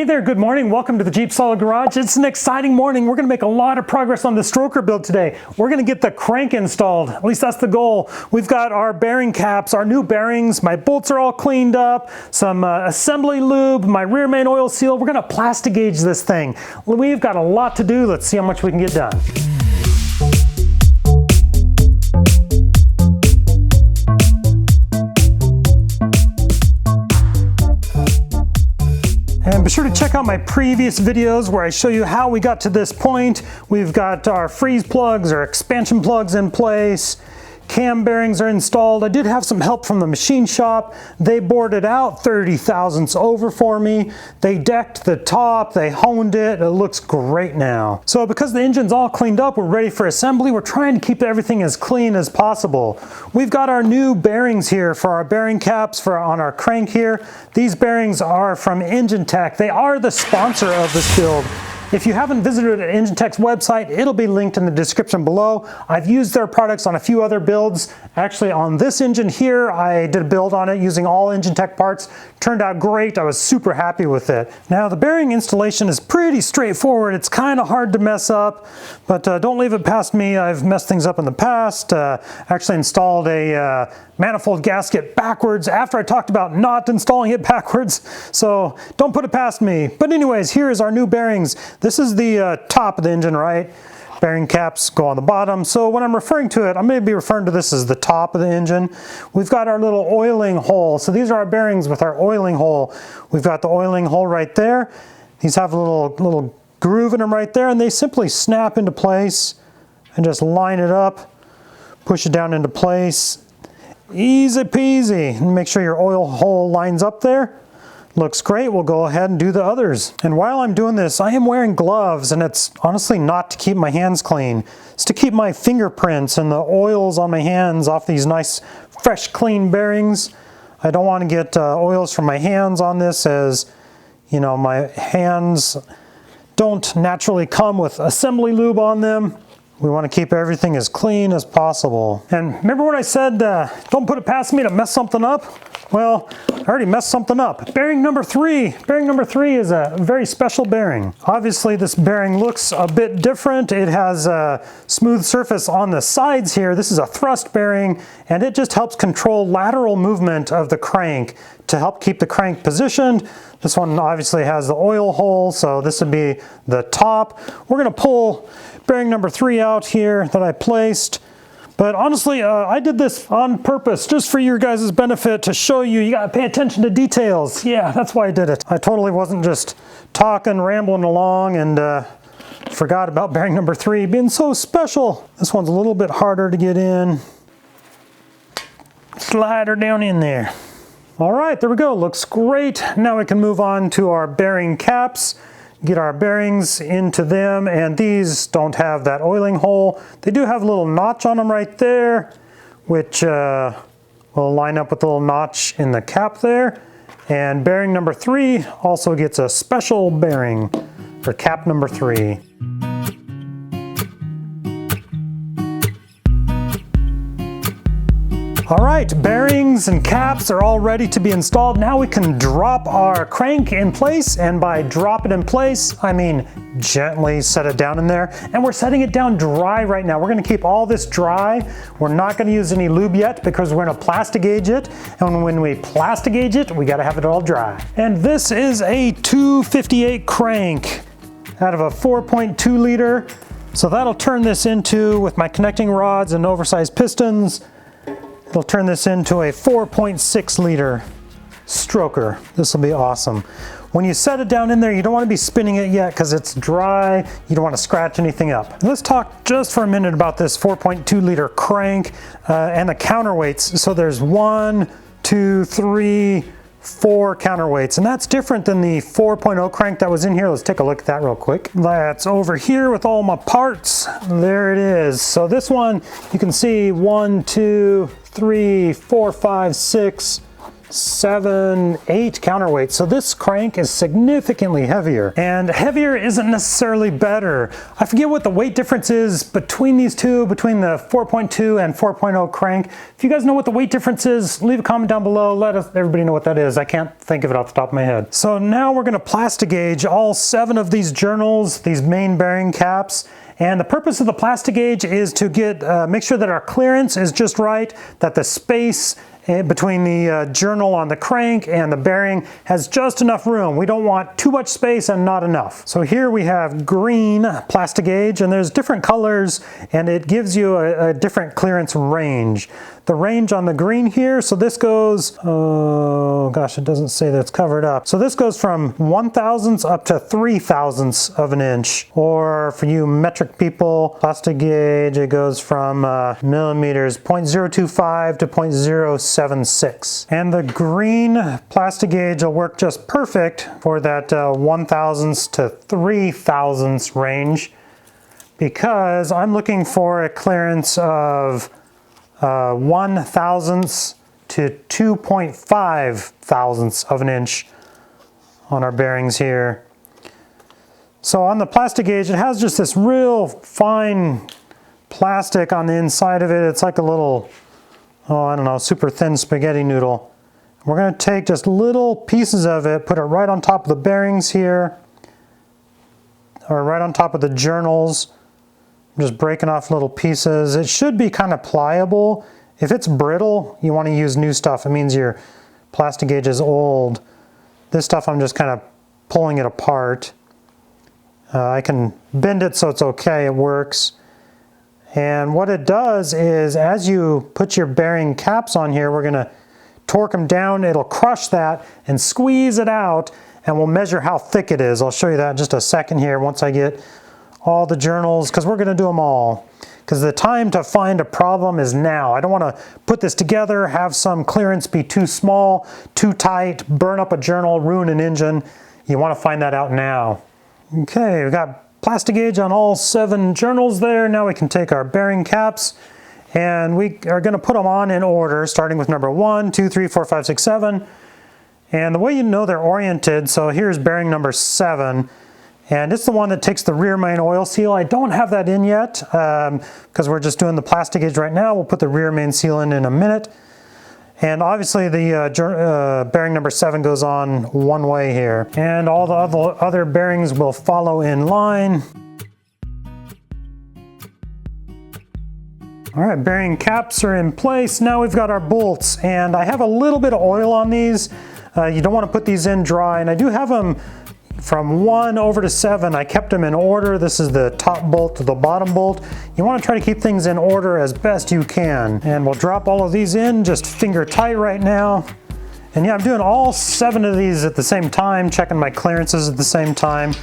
Hey there, good morning. Welcome to the JeepSolid Garage. It's an exciting morning. We're going to make a lot of progress on the stroker build today. We're going to get the crank installed. At least that's the goal. We've got our bearing caps, our new bearings. My bolts are all cleaned up, some assembly lube, my rear main oil seal. We're going to plastic gauge this thing. We've got a lot to do. Let's see how much we can get done. And be sure to check out my previous videos where I show you how we got to this point. We've got our freeze plugs or expansion plugs in place. Cam bearings are installed. I did have some help from the machine shop. They bored out 30 thousandths over for me. They decked the top, they honed it. It looks great now. So because the engine's all cleaned up, we're ready for assembly. We're trying to keep everything as clean as possible. We've got our new bearings here for our bearing caps on our crank here. These bearings are from Engine Tech. They are the sponsor of this build. If you haven't visited Engine Tech's website, it'll be linked in the description below. I've used their products on a few other builds. Actually, on this engine here, I did a build on it using all Engine Tech parts. Turned out great. I was super happy with it. Now, the bearing installation is pretty straightforward. It's kind of hard to mess up, but don't leave it past me. I've messed things up in the past. Actually installed a manifold gasket backwards after I talked about not installing it backwards. So don't put it past me. But anyways, here is our new bearings. This is the top of the engine, right? Bearing caps go on the bottom. So when I'm referring to it, I'm going to be referring to this as the top of the engine. We've got our little oiling hole. So these are our bearings with our oiling hole. We've got the oiling hole right there. These have a little groove in them right there, and they simply snap into place and just line it up, push it down into place. Easy peasy. Make sure your oil hole lines up there. Looks great. We'll go ahead and do the others. And while I'm doing this, I am wearing gloves, and it's honestly not to keep my hands clean. It's to keep my fingerprints and the oils on my hands off these nice, fresh, clean bearings. I don't want to get oils from my hands on this, as you know, my hands don't naturally come with assembly lube on them. We want to keep everything as clean as possible. And remember when I said, don't put it past me to mess something up? Well, I already messed something up. Bearing number 3. Bearing number 3 is a very special bearing. Obviously, this bearing looks a bit different. It has a smooth surface on the sides here. This is a thrust bearing, and it just helps control lateral movement of the crank to help keep the crank positioned. This one obviously has the oil hole, so this would be the top. We're going to pull bearing number 3 out here that I placed. But honestly, I did this on purpose, just for your guys' benefit, to show you, you gotta pay attention to details. Yeah, that's why I did it. I totally wasn't just talking, rambling along, and forgot about bearing number 3 being so special. This one's a little bit harder to get in. Slide her down in there. All right, there we go, looks great. Now we can move on to our bearing caps. Get our bearings into them, and these don't have that oiling hole. They do have a little notch on them right there, which will line up with the little notch in the cap there. And bearing number 3 also gets a special bearing for cap number 3. All right, bearings and caps are all ready to be installed. Now we can drop our crank in place, and by drop it in place, I mean gently set it down in there. And we're setting it down dry right now. We're gonna keep all this dry. We're not gonna use any lube yet because we're gonna plastic gauge it. And when we plastic gauge it, we gotta have it all dry. And this is a 258 crank out of a 4.2 liter. So that'll turn this into, with my connecting rods and oversized pistons, it'll turn this into a 4.6 liter stroker. This will be awesome. When you set it down in there, you don't want to be spinning it yet because it's dry. You don't want to scratch anything up. Let's talk just for a minute about this 4.2 liter crank and the counterweights. So there's 1, 2, 3, 4 counterweights, and that's different than the 4.0 crank that was in here. Let's take a look at that real quick. That's over here with all my parts. There it is. So this one, you can see 1, 2, 3, 4, 5, 6, 7, 8 counterweight. So this crank is significantly heavier, and heavier isn't necessarily better. I forget what the weight difference is between these two, between the 4.2 and 4.0 crank. If you guys know what the weight difference is, leave a comment down below. Let everybody know what that is. I can't think of it off the top of my head. So now we're going to plastic gauge all 7 of these journals, these main bearing caps. And the purpose of the plastic gauge is to make sure that our clearance is just right, that the space between the journal on the crank and the bearing has just enough room. We don't want too much space and not enough. So here we have green plastic gauge, and there's different colors, and it gives you a different clearance range. The range on the green here, so this goes, oh gosh, it doesn't say that it's covered up. So this goes from 1/1000 up to 3/1000 of an inch. Or for you metric people, plastic gauge, it goes from millimeters, 0.025 to 0.076. And the green plastic gauge will work just perfect for that 1/1000 to 3/1000 range, because I'm looking for a clearance of 1/1000 to 2.5 of an inch on our bearings here. So on the plastic gauge, it has just this real fine plastic on the inside of it. It's like a little, oh, I don't know, super thin spaghetti noodle. We're going to take just little pieces of it, put it right on top of the bearings here, or right on top of the journals. I'm just breaking off little pieces. It should be kind of pliable. If it's brittle, you want to use new stuff. It means your plastic gauge is old. This stuff, I'm just kind of pulling it apart. I can bend it so it's okay, it works. And what it does is, as you put your bearing caps on here, we're going to torque them down. It'll crush that and squeeze it out, and we'll measure how thick it is. I'll show you that in just a second here once I get all the journals, because we're going to do them all. Because the time to find a problem is now. I don't want to put this together, have some clearance be too small, too tight, burn up a journal, ruin an engine. You want to find that out now. Okay, we've got plastic gauge on all 7 journals there. Now we can take our bearing caps, and we are going to put them on in order, starting with number 1, 2, 3, 4, 5, 6, 7. And the way you know they're oriented, so here's bearing number 7. And it's the one that takes the rear main oil seal. I don't have that in yet because we're just doing the plastic gauge right now. We'll put the rear main seal in a minute. And obviously the bearing number 7 goes on one way here. And all the other bearings will follow in line. All right, bearing caps are in place. Now we've got our bolts, and I have a little bit of oil on these. You don't want to put these in dry, and I do have them from 1 over to 7. I kept them in order. This is the top bolt to the bottom bolt. You want to try to keep things in order as best you can. And we'll drop all of these in, just finger tight right now. And yeah, I'm doing all 7 of these at the same time, checking my clearances at the same time.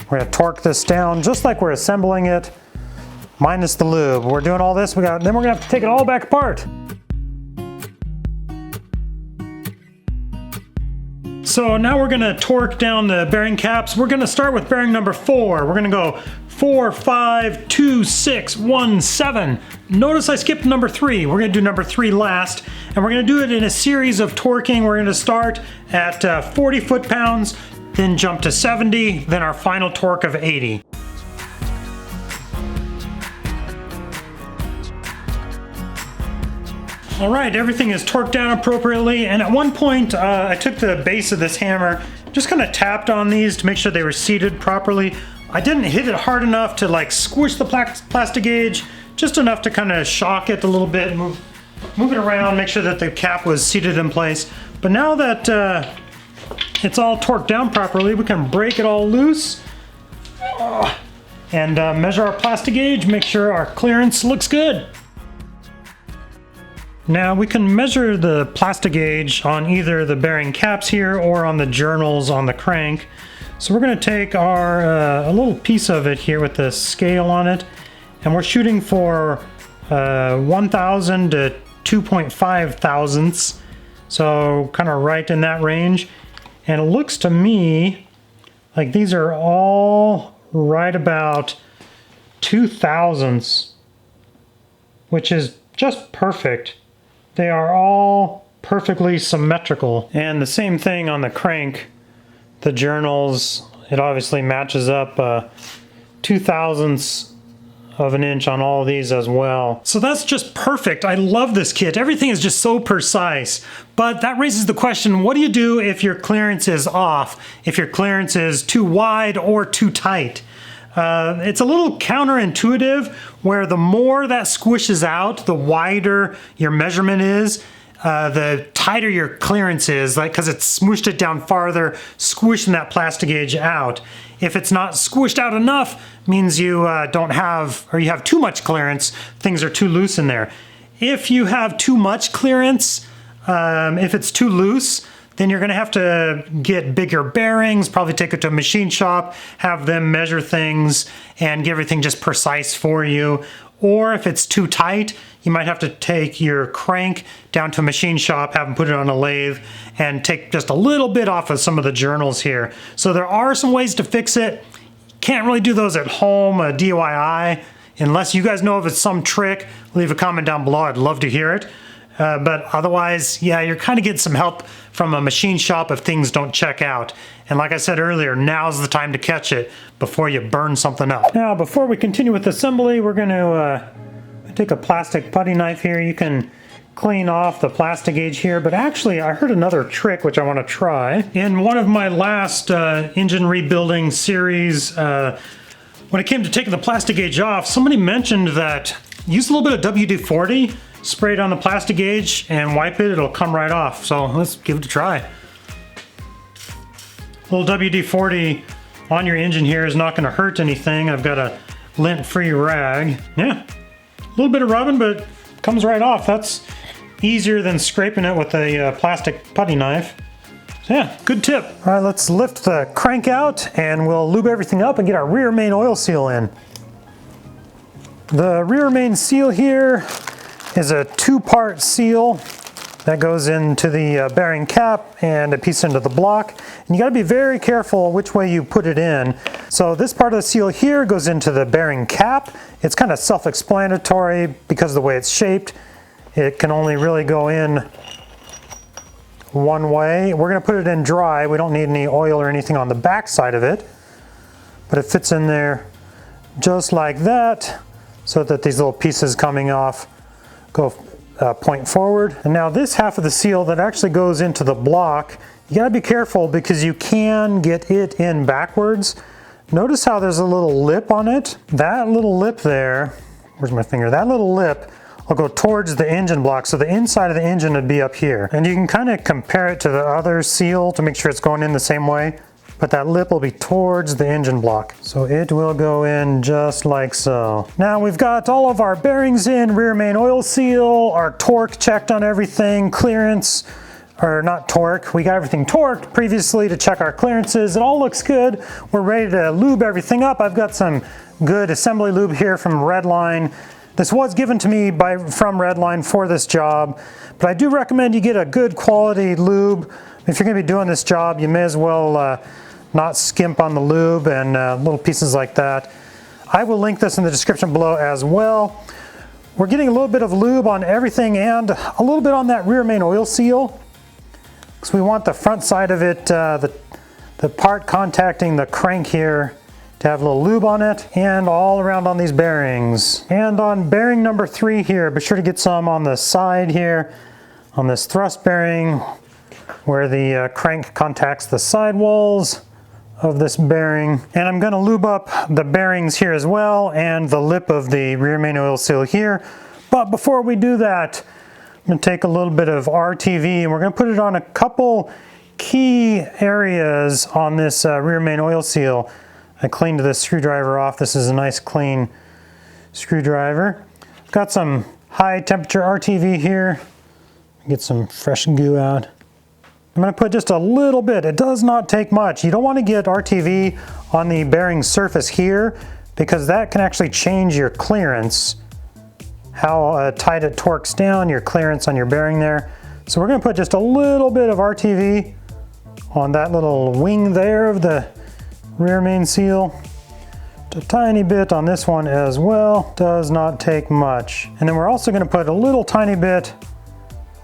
We're going to torque this down just like we're assembling it, minus the lube. We're doing all this, then we're going to have to take it all back apart. So now we're going to torque down the bearing caps. We're going to start with bearing number 4. We're going to go 4, 5, 2, 6, 1, 7. Notice I skipped number 3. We're going to do number 3 last, and we're going to do it in a series of torquing. We're going to start at 40 foot-pounds, then jump to 70, then our final torque of 80. All right, everything is torqued down appropriately, and at one point I took the base of this hammer, just kind of tapped on these to make sure they were seated properly. I didn't hit it hard enough to like squish the plastic gauge, just enough to kind of shock it a little bit and move it around, make sure that the cap was seated in place. But now that it's all torqued down properly, we can break it all loose and measure our plastic gauge, make sure our clearance looks good. Now we can measure the plastic gauge on either the bearing caps here or on the journals on the crank. So we're going to take our a little piece of it here with the scale on it, and we're shooting for 1,000 to 2.5 thousandths, so kind of right in that range. And it looks to me like these are all right about 2 thousandths, which is just perfect. They are all perfectly symmetrical. And the same thing on the crank, the journals, it obviously matches up 2/1000ths of an inch on all these as well. So that's just perfect. I love this kit. Everything is just so precise. But that raises the question, what do you do if your clearance is off? If your clearance is too wide or too tight? It's a little counterintuitive, where the more that squishes out, the wider your measurement is, the tighter your clearance is, like, because it's smooshed it down farther, squishing that plastic gauge out. If it's not squished out enough, means you don't have, or you have too much clearance, things are too loose in there. If you have too much clearance, if it's too loose, then you're gonna have to get bigger bearings, probably take it to a machine shop, have them measure things and get everything just precise for you. Or if it's too tight, you might have to take your crank down to a machine shop, have them put it on a lathe, and take just a little bit off of some of the journals here. So there are some ways to fix it. Can't really do those at home, DIY. Unless you guys know if it's some trick, leave a comment down below. I'd love to hear it. But otherwise, yeah, you're kind of getting some help from a machine shop if things don't check out. And like I said earlier, now's the time to catch it before you burn something up. Now, before we continue with assembly, we're going to take a plastic putty knife here. You can clean off the plastic gauge here, but actually I heard another trick which I want to try. In one of my last engine rebuilding series, when it came to taking the plastic gauge off, somebody mentioned that use a little bit of WD-40, spray it on the plastic gauge and wipe it, it'll come right off. So let's give it a try. A little WD-40 on your engine here is not going to hurt anything. I've got a lint-free rag. Yeah, a little bit of rubbing, but it comes right off. That's easier than scraping it with a plastic putty knife. So yeah, good tip. All right, let's lift the crank out and we'll lube everything up and get our rear main oil seal in. The rear main seal here is a two-part seal that goes into the bearing cap and a piece into the block. And you gotta be very careful which way you put it in. So this part of the seal here goes into the bearing cap. It's kind of self-explanatory because of the way it's shaped. It can only really go in one way. We're gonna put it in dry. We don't need any oil or anything on the back side of it, but it fits in there just like that, so that these little pieces coming off go point forward. And now this half of the seal that actually goes into the block, you gotta be careful because you can get it in backwards. Notice how there's a little lip on it. That little lip there, where's my finger? That little lip will go towards the engine block. So the inside of the engine would be up here. And you can kind of compare it to the other seal to make sure it's going in the same way. But that lip will be towards the engine block. So it will go in just like so. Now we've got all of our bearings in, rear main oil seal, our torque checked on everything, clearance, or not torque, we got everything torqued previously to check our clearances. It all looks good. We're ready to lube everything up. I've got some good assembly lube here from Redline. This was given to me from Redline for this job, but I do recommend you get a good quality lube. If you're gonna be doing this job, you may as well not skimp on the lube and little pieces like that. I will link this in the description below as well. We're getting a little bit of lube on everything and a little bit on that rear main oil seal, because we want the front side of it, the part contacting the crank here, to have a little lube on it, and all around on these bearings. And on bearing number 3 here, be sure to get some on the side here, on this thrust bearing, where the crank contacts the sidewalls of this bearing. And I'm going to lube up the bearings here as well and the lip of the rear main oil seal here. But before we do that, I'm going to take a little bit of RTV and we're going to put it on a couple key areas on this rear main oil seal. I cleaned this screwdriver off. This is a nice clean screwdriver. Got some high temperature RTV here. Get some fresh goo out. I'm going to put just a little bit. It does not take much. You don't want to get RTV on the bearing surface here because that can actually change your clearance, how tight it torques down, your clearance on your bearing there. So we're going to put just a little bit of RTV on that little wing there of the rear main seal. A tiny bit on this one as well. Does not take much. And then we're also going to put a little tiny bit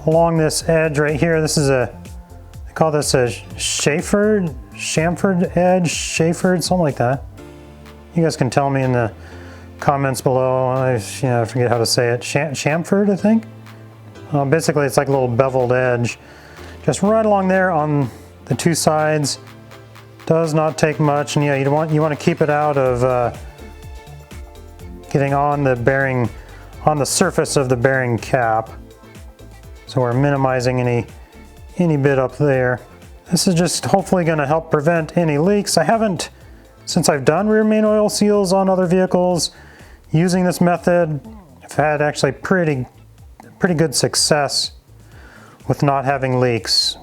along this edge right here. This is they call this a chamfered edge, something like that. You guys can tell me in the comments below. I forget how to say it. Chamfered, I think. Basically, it's like a little beveled edge, just right along there on the two sides. Does not take much, and yeah, you want to keep it out of getting on the bearing, on the surface of the bearing cap. So we're minimizing any bit up there. This is just hopefully going to help prevent any leaks. I haven't, since I've done rear main oil seals on other vehicles, using this method, I've had actually pretty good success with not having leaks.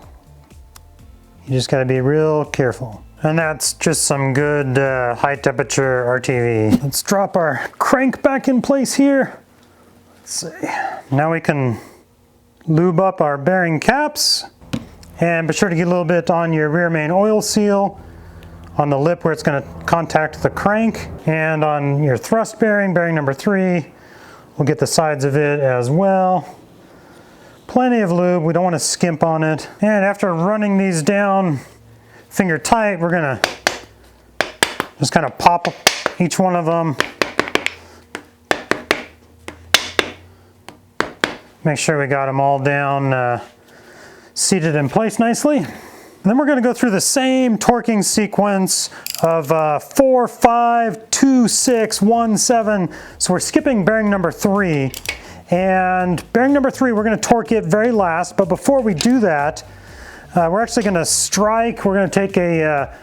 You just got to be real careful. And that's just some good high temperature RTV. Let's drop our crank back in place here. Let's see. Now we can lube up our bearing caps, and be sure to get a little bit on your rear main oil seal on the lip where it's going to contact the crank, and on your thrust bearing, bearing number 3, we'll get the sides of it as well. Plenty of lube, we don't want to skimp on it. And after running these down finger tight, we're going to just kind of pop each one of them. Make sure we got them all down, seated in place nicely. And then we're going to go through the same torquing sequence of 4, 5, 2, 6, 1, 7. So we're skipping bearing number 3. And bearing number 3, we're going to torque it very last. But before we do that, we're actually going to strike. We're going to take a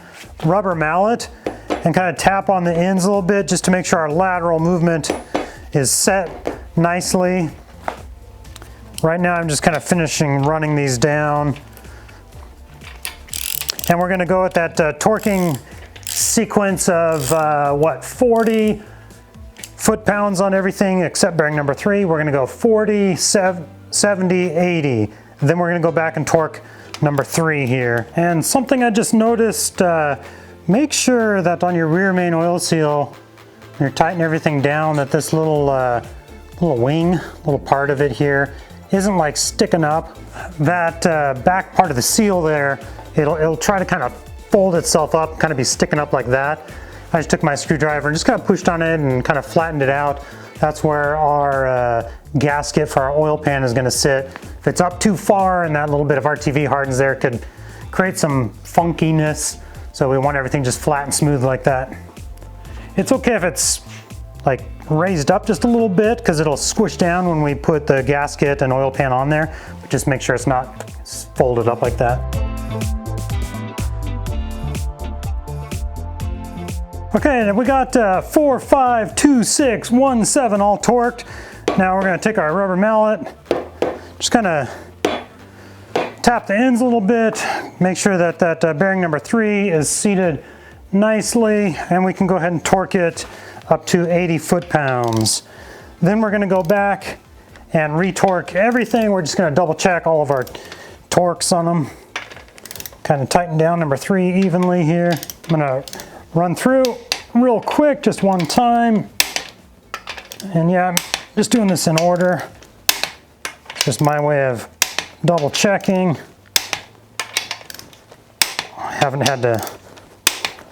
rubber mallet and kind of tap on the ends a little bit just to make sure our lateral movement is set nicely. Right now I'm just kind of finishing running these down. And we're going to go with that torquing sequence of 40 foot-pounds on everything except bearing number 3. We're going to go 40, 70, 80. Then we're going to go back and torque number 3 here. And something I just noticed, make sure that on your rear main oil seal, when you're tightening everything down, that this little wing, little part of it here, isn't like sticking up. That back part of the seal there, it'll try to kind of fold itself up, kind of be sticking up like that. I just took my screwdriver and just kind of pushed on it and kind of flattened it out. That's where our gasket for our oil pan is going to sit. If it's up too far and that little bit of RTV hardens there, it could create some funkiness. So we want everything just flat and smooth like that. It's okay if it's like raised up just a little bit because it'll squish down when we put the gasket and oil pan on there. But just make sure it's not folded up like that. Okay, and we got 4, 5, 2, 6, 1, 7 all torqued. Now we're going to take our rubber mallet, just kind of tap the ends a little bit, make sure that bearing number 3 is seated nicely, and we can go ahead and torque it up to 80 foot-pounds. Then we're going to go back and re-torque everything. We're just going to double check all of our torques on them. Kind of tighten down number 3 evenly here. I'm going to run through real quick, just one time. And yeah, I'm just doing this in order. Just my way of double checking. I haven't had to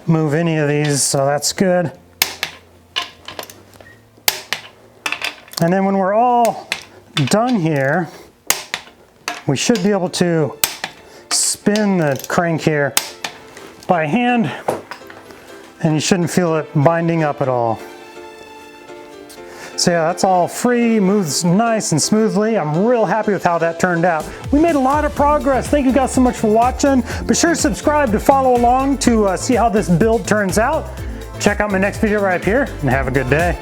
move any of these, so that's good. And then when we're all done here, we should be able to spin the crank here by hand, and you shouldn't feel it binding up at all. So yeah, that's all free, moves nice and smoothly. I'm real happy with how that turned out. We made a lot of progress. Thank you guys so much for watching. Be sure to subscribe to follow along to see how this build turns out. Check out my next video right up here, and have a good day.